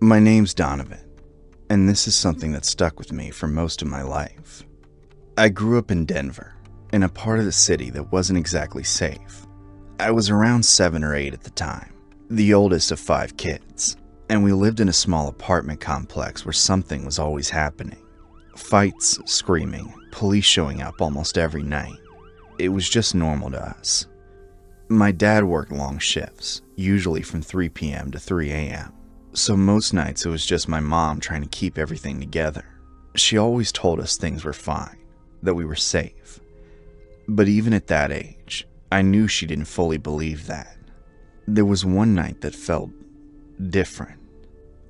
My name's Donovan, and this is something that stuck with me for most of my life. I grew up in Denver, in a part of the city that wasn't exactly safe. I was around 7 or 8 at the time, the oldest of 5 kids, and we lived in a small apartment complex where something was always happening. Fights, screaming, police showing up almost every night. It was just normal to us. My dad worked long shifts, usually from 3 p.m. to 3 a.m. So most nights it was just my mom trying to keep everything together. She always told us things were fine, that we were safe. But even at that age, I knew she didn't fully believe that. There was one night that felt different.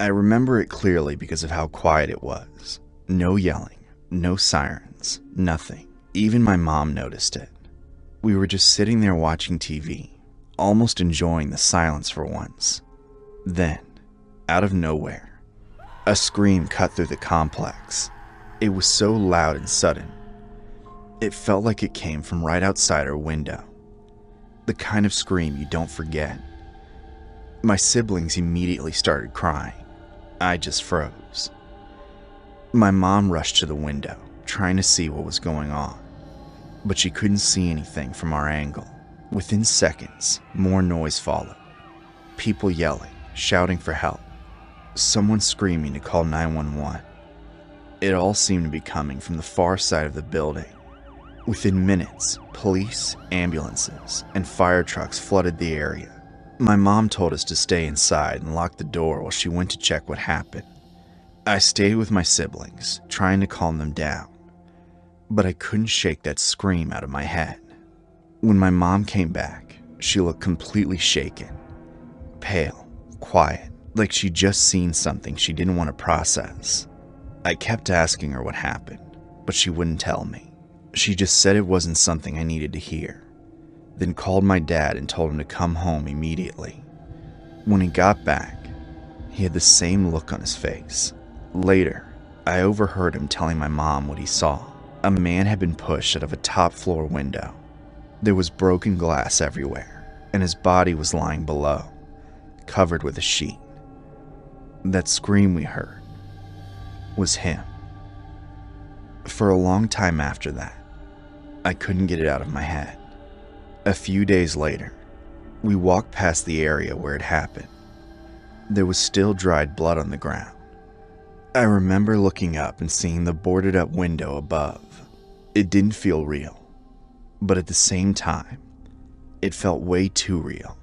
I remember it clearly because of how quiet it was. No yelling, no sirens, nothing. Even my mom noticed it. We were just sitting there watching TV, almost enjoying the silence for once. Then, out of nowhere, a scream cut through the complex. It was so loud and sudden. It felt like it came from right outside our window. The kind of scream you don't forget. My siblings immediately started crying. I just froze. My mom rushed to the window, trying to see what was going on, but she couldn't see anything from our angle. Within seconds, more noise followed. People yelling, shouting for help. Someone screaming to call 911. It all seemed to be coming from the far side of the building. Within minutes, police, ambulances, and fire trucks flooded the area. My mom told us to stay inside and lock the door while she went to check what happened. I stayed with my siblings, trying to calm them down, but I couldn't shake that scream out of my head. When my mom came back, she looked completely shaken, pale, quiet, like she'd just seen something she didn't want to process. I kept asking her what happened, but she wouldn't tell me. She just said it wasn't something I needed to hear, then called my dad and told him to come home immediately. When he got back, he had the same look on his face. Later, I overheard him telling my mom what he saw. A man had been pushed out of a top-floor window. There was broken glass everywhere, and his body was lying below, covered with a sheet. That scream we heard was him. For a long time after that, I couldn't get it out of my head. A few days later, we walked past the area where it happened. There was still dried blood on the ground. I remember looking up and seeing the boarded up window above. It didn't feel real, but at the same time, it felt way too real.